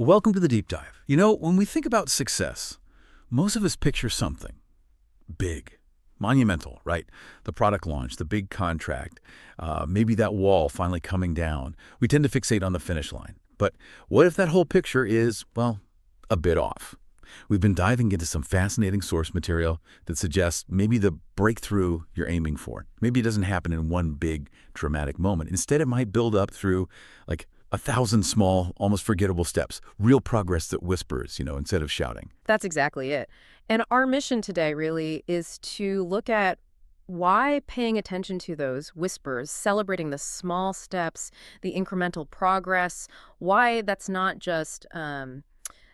Welcome to the deep dive. When we think about success, most of us picture something big, monumental, right? The product launch, the big contract, maybe that wall finally coming down. We tend to fixate on the finish line. But what if that whole picture is, well, a bit off? We've been diving into some fascinating source material that suggests maybe the breakthrough you're aiming for. Maybe it doesn't happen in one big, dramatic moment. Instead, it might build up through, like, 1,000 small, almost forgettable steps. Real progress that whispers, instead of shouting. That's exactly it. And our mission today really is to look at why paying attention to those whispers, celebrating the small steps, the incremental progress, why that's not just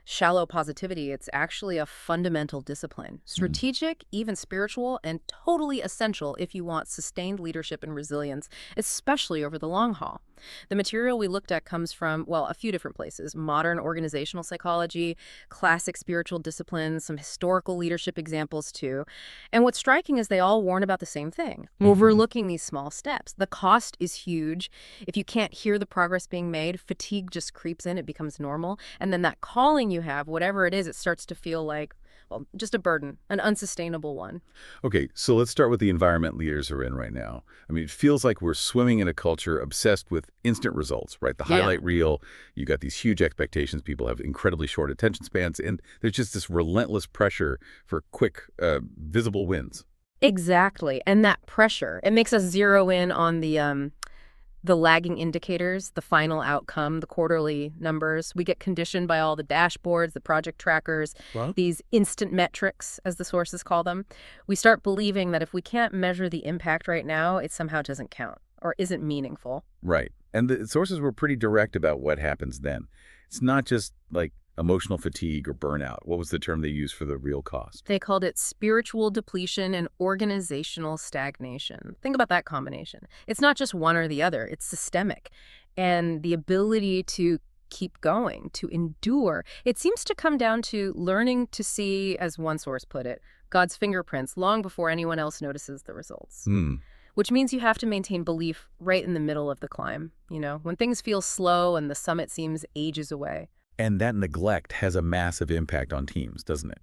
shallow positivity. It's actually a fundamental discipline, strategic, even spiritual, and totally essential if you want sustained leadership and resilience, especially over the long haul. The material we looked at comes from, well, a few different places: modern organizational psychology, classic spiritual disciplines, some historical leadership examples too. And what's striking is they all warn about the same thing: overlooking these small steps. The cost is huge. If you can't hear the progress being made, fatigue just creeps in, it becomes normal. And then that calling you have, whatever it is, it starts to feel like, well, just a burden, an unsustainable one. Okay, so let's start with the environment leaders are in right now. I mean, it feels like we're swimming in a culture obsessed with instant results, right? The Yeah. highlight reel, you got these huge expectations. People have incredibly short attention spans, and there's just this relentless pressure for quick, visible wins. Exactly. And that pressure, it makes us zero in on the lagging indicators, the final outcome, the quarterly numbers. We get conditioned by all the dashboards, the project trackers, Well, these instant metrics, as the sources call them. We start believing that if we can't measure the impact right now, it somehow doesn't count or isn't meaningful. right. And the sources were pretty direct about what happens then. It's not just like emotional fatigue or burnout. What was the term they used for the real cost? They called it spiritual depletion and organizational stagnation. Think about that combination. It's not just one or the other, it's systemic. And the ability to keep going, to endure, it seems to come down to learning to see, as one source put it, God's fingerprints long before anyone else notices the results. Hmm. Which means you have to maintain belief right in the middle of the climb, when things feel slow and the summit seems ages away. And that neglect has a massive impact on teams, doesn't it?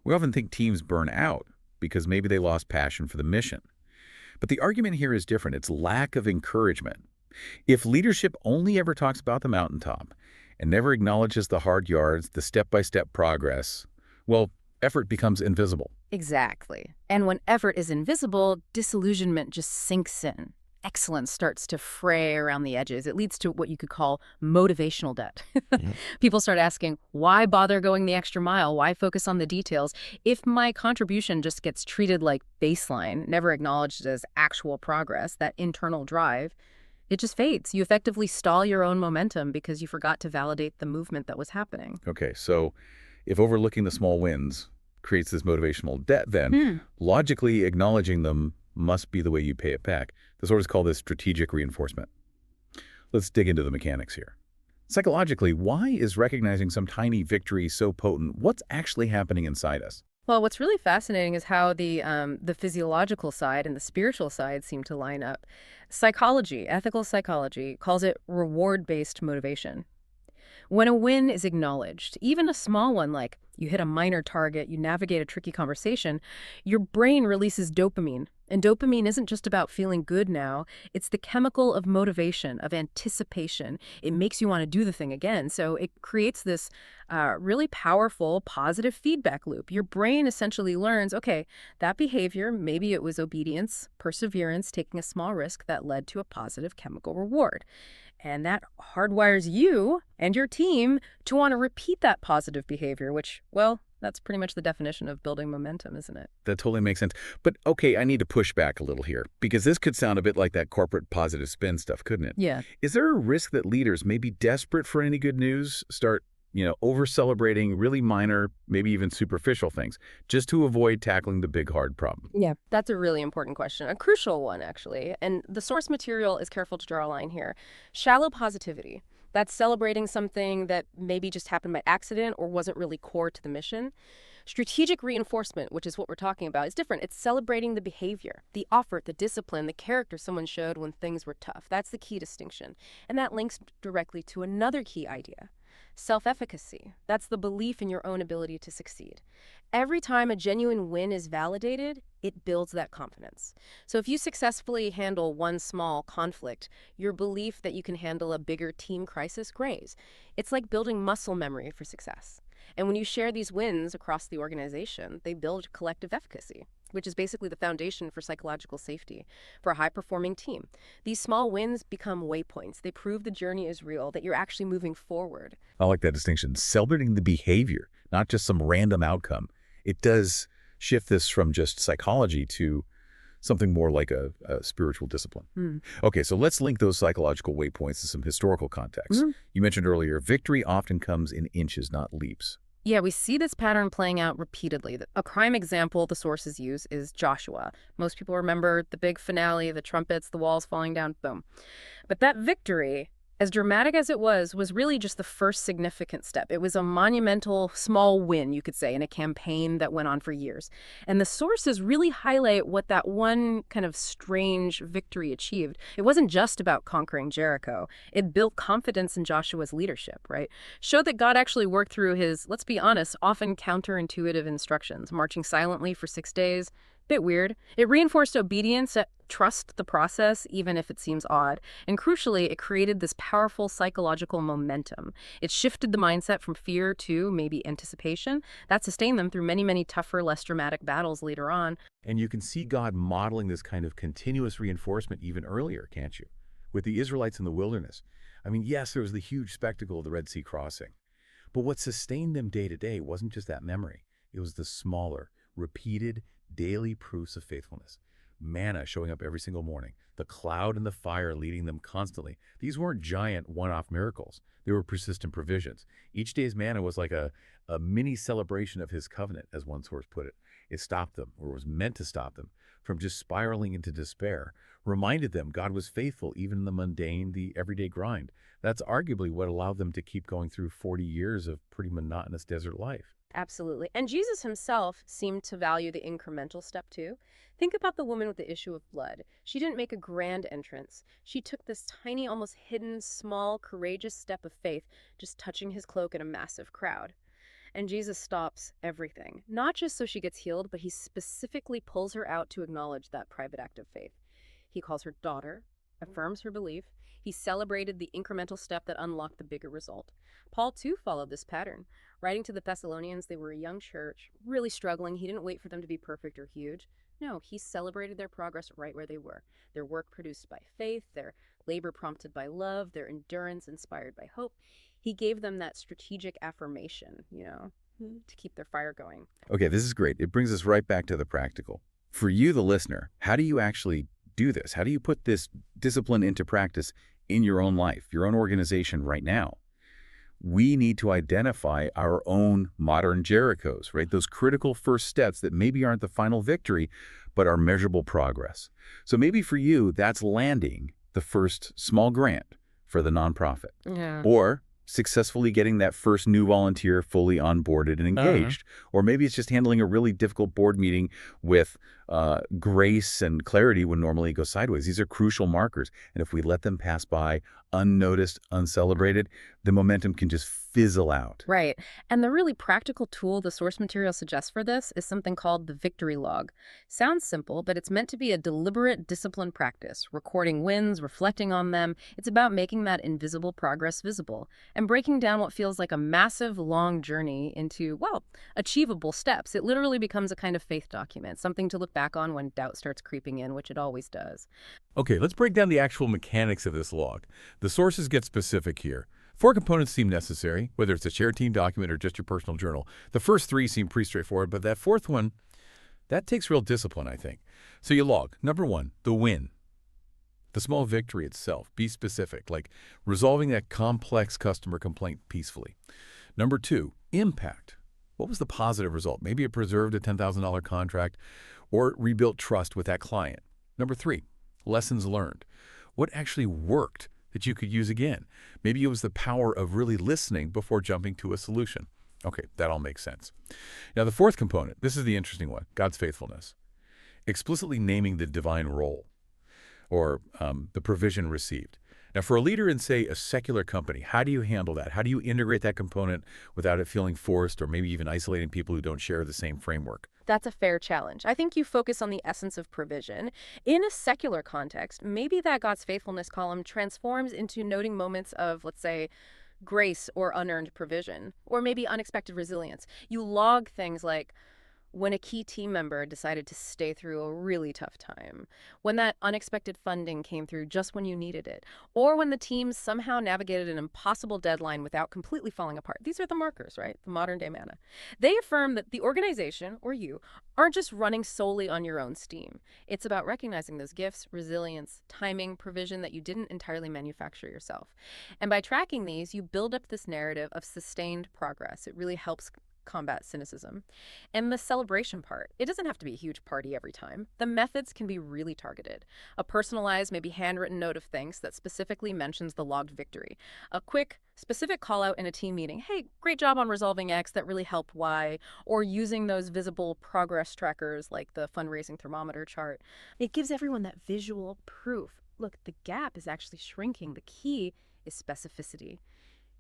We often think teams burn out because maybe they lost passion for the mission. But the argument here is different. It's lack of encouragement. If leadership only ever talks about the mountaintop and never acknowledges the hard yards, the step-by-step progress, well, effort becomes invisible. Exactly. And when effort is invisible, disillusionment just sinks in. Excellence starts to fray around the edges. It leads to what you could call motivational debt. People start asking, why bother going the extra mile? Why focus on the details? If my contribution just gets treated like baseline, never acknowledged as actual progress, that internal drive, it just fades. You effectively stall your own momentum because you forgot to validate the movement that was happening. Okay, so if overlooking the small wins creates this motivational debt, then logically acknowledging them must be the way you pay it back. The sources call this strategic reinforcement. Let's dig into the mechanics here. Psychologically, why is recognizing some tiny victory so potent? What's actually happening inside us? Well, what's really fascinating is how the physiological side and the spiritual side seem to line up. Psychology, ethical psychology, calls it reward-based motivation. When a win is acknowledged, even a small one like you hit a minor target, you navigate a tricky conversation, your brain releases dopamine. And dopamine isn't just about feeling good now, it's the chemical of motivation, of anticipation. It makes you want to do the thing again. So it creates this really powerful positive feedback loop. Your brain essentially learns, okay, that behavior, maybe it was obedience, perseverance, taking a small risk that led to a positive chemical reward. And that hardwires you and your team to want to repeat that positive behavior, which, well, that's pretty much the definition of building momentum, isn't it? That totally makes sense. But okay, I need to push back a little here because this could sound a bit like that corporate positive spin stuff, couldn't it? Yeah. Is there a risk that leaders, maybe desperate for any good news, start, over-celebrating really minor, maybe even superficial things just to avoid tackling the big, hard problem? Yeah, that's a really important question, a crucial one, actually. And the source material is careful to draw a line here. Shallow positivity. That's celebrating something that maybe just happened by accident or wasn't really core to the mission. Strategic reinforcement, which is what we're talking about, is different. It's celebrating the behavior, the effort, the discipline, the character someone showed when things were tough. That's the key distinction. And that links directly to another key idea. Self-efficacy. That's the belief in your own ability to succeed. Every time a genuine win is validated, it builds that confidence. So if you successfully handle one small conflict, your belief that you can handle a bigger team crisis grows. It's like building muscle memory for success. And when you share these wins across the organization, they build collective efficacy, which is basically the foundation for psychological safety for a high-performing team. These small wins become waypoints. They prove the journey is real, that you're actually moving forward. I like that distinction. Celebrating the behavior, not just some random outcome. It does shift this from just psychology to something more like a spiritual discipline. Okay, so let's link those psychological waypoints to some historical context. You mentioned earlier, victory often comes in inches, not leaps. Yeah, we see this pattern playing out repeatedly. A prime example the sources use is Joshua. Most people remember the big finale, the trumpets, the walls falling down, boom. But that victory, as dramatic as it was really just the first significant step. It was a monumental small win, you could say, in a campaign that went on for years. And the sources really highlight what that one kind of strange victory achieved. It wasn't just about conquering Jericho. It built confidence in Joshua's leadership, right? Showed that God actually worked through his, let's be honest, often counterintuitive instructions, marching silently for 6 days. Bit weird. It reinforced obedience, trust the process, even if it seems odd. And crucially, it created this powerful psychological momentum. It shifted the mindset from fear to maybe anticipation. That sustained them through many, many tougher, less dramatic battles later on. And you can see God modeling this kind of continuous reinforcement even earlier, can't you? With the Israelites in the wilderness. I mean, yes, there was the huge spectacle of the Red Sea crossing. But what sustained them day to day wasn't just that memory. It was the smaller, repeated, daily proofs of faithfulness. Manna showing up every single morning. The cloud and the fire leading them constantly. These weren't giant one-off miracles. They were persistent provisions. Each day's manna was like a mini celebration of his covenant, as one source put it. It stopped them, or was meant to stop them, from just spiraling into despair. Reminded them God was faithful even in the mundane, the everyday grind. That's arguably what allowed them to keep going through 40 years of pretty monotonous desert life. Absolutely. And Jesus himself seemed to value the incremental step too. Think about the woman with the issue of blood. She didn't make a grand entrance. She took this tiny, almost hidden, small, courageous step of faith, just touching his cloak in a massive crowd. And Jesus stops everything, not just so she gets healed, but he specifically pulls her out to acknowledge that private act of faith. He calls her daughter, affirms her belief. He celebrated the incremental step that unlocked the bigger result. Paul, too, followed this pattern. Writing to the Thessalonians, they were a young church, really struggling. He didn't wait for them to be perfect or huge. No, he celebrated their progress right where they were. Their work produced by faith, their labor prompted by love, their endurance inspired by hope. He gave them that strategic affirmation, to keep their fire going. Okay, this is great. It brings us right back to the practical. For you, the listener, how do you actually do this? How do you put this discipline into practice in your own life, your own organization right now? We need to identify our own modern Jerichos, right? Those critical first steps that maybe aren't the final victory, but are measurable progress. So maybe for you, that's landing the first small grant for the nonprofit. Yeah. Or successfully getting that first new volunteer fully onboarded and engaged. Or maybe it's just handling a really difficult board meeting with grace and clarity when normally it goes sideways. These are crucial markers. And if we let them pass by unnoticed, uncelebrated, the momentum can just fizzle out. Right. And the really practical tool the source material suggests for this is something called the victory log. Sounds simple, but it's meant to be a deliberate discipline practice, recording wins, reflecting on them. It's about making that invisible progress visible and breaking down what feels like a massive, long journey into, achievable steps. It literally becomes a kind of faith document, something to look back on when doubt starts creeping in, which it always does. Okay, let's break down the actual mechanics of this log. The sources get specific here. 4 components seem necessary, whether it's a shared team document or just your personal journal. The first 3 seem pretty straightforward, but that fourth one, that takes real discipline, I think. So you log. Number 1, the win. The small victory itself. Be specific, like resolving that complex customer complaint peacefully. Number 2, impact. What was the positive result? Maybe it preserved a $10,000 contract or rebuilt trust with that client. Number 3, lessons learned. What actually worked that you could use again? Maybe it was the power of really listening before jumping to a solution. Okay, that all makes sense. Now, the fourth component, this is the interesting one, God's faithfulness. Explicitly naming the divine role or the provision received. Now, for a leader in, say, a secular company, how do you handle that? How do you integrate that component without it feeling forced or maybe even isolating people who don't share the same framework? That's a fair challenge. I think you focus on the essence of provision. In a secular context, maybe that God's faithfulness column transforms into noting moments of, let's say, grace or unearned provision, or maybe unexpected resilience. You log things like when a key team member decided to stay through a really tough time, when that unexpected funding came through just when you needed it, or when the team somehow navigated an impossible deadline without completely falling apart. These are the markers, right? The modern day manna. They affirm that the organization, or you, aren't just running solely on your own steam. It's about recognizing those gifts, resilience, timing, provision that you didn't entirely manufacture yourself. And by tracking these, you build up this narrative of sustained progress. It really helps combat cynicism. And the celebration part, it doesn't have to be a huge party every time. The methods can be really targeted. A personalized, maybe handwritten note of thanks that specifically mentions the logged victory. A quick, specific call out in a team meeting. Hey, great job on resolving X, that really helped Y. Or using those visible progress trackers like the fundraising thermometer chart. It gives everyone that visual proof. Look, the gap is actually shrinking. The key is specificity.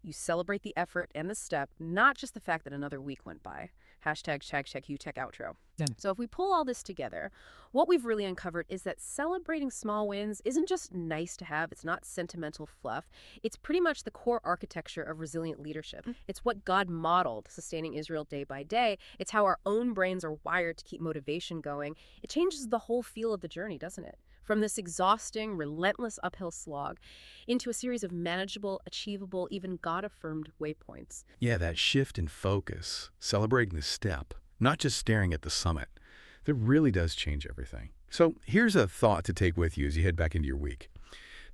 You celebrate the effort and the step, not just the fact that another week went by. Hashtag check you tech outro. Yeah. So if we pull all this together, what we've really uncovered is that celebrating small wins isn't just nice to have. It's not sentimental fluff. It's pretty much the core architecture of resilient leadership. It's what God modeled, sustaining Israel day by day. It's how our own brains are wired to keep motivation going. It changes the whole feel of the journey, doesn't it? From this exhausting, relentless uphill slog into a series of manageable, achievable, even God-affirmed waypoints. Yeah, that shift in focus, celebrating the step, not just staring at the summit, that really does change everything. So here's a thought to take with you as you head back into your week.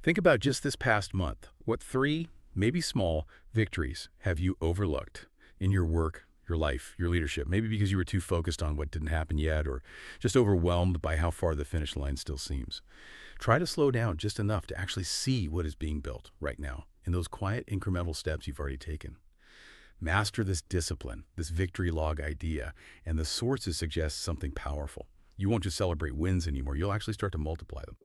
Think about just this past month. What 3, maybe small, victories have you overlooked in your work, your life, your leadership? Maybe because you were too focused on what didn't happen yet or just overwhelmed by how far the finish line still seems. Try to slow down just enough to actually see what is being built right now in those quiet incremental steps you've already taken. Master this discipline, this victory log idea, and the sources suggest something powerful. You won't just celebrate wins anymore. You'll actually start to multiply them.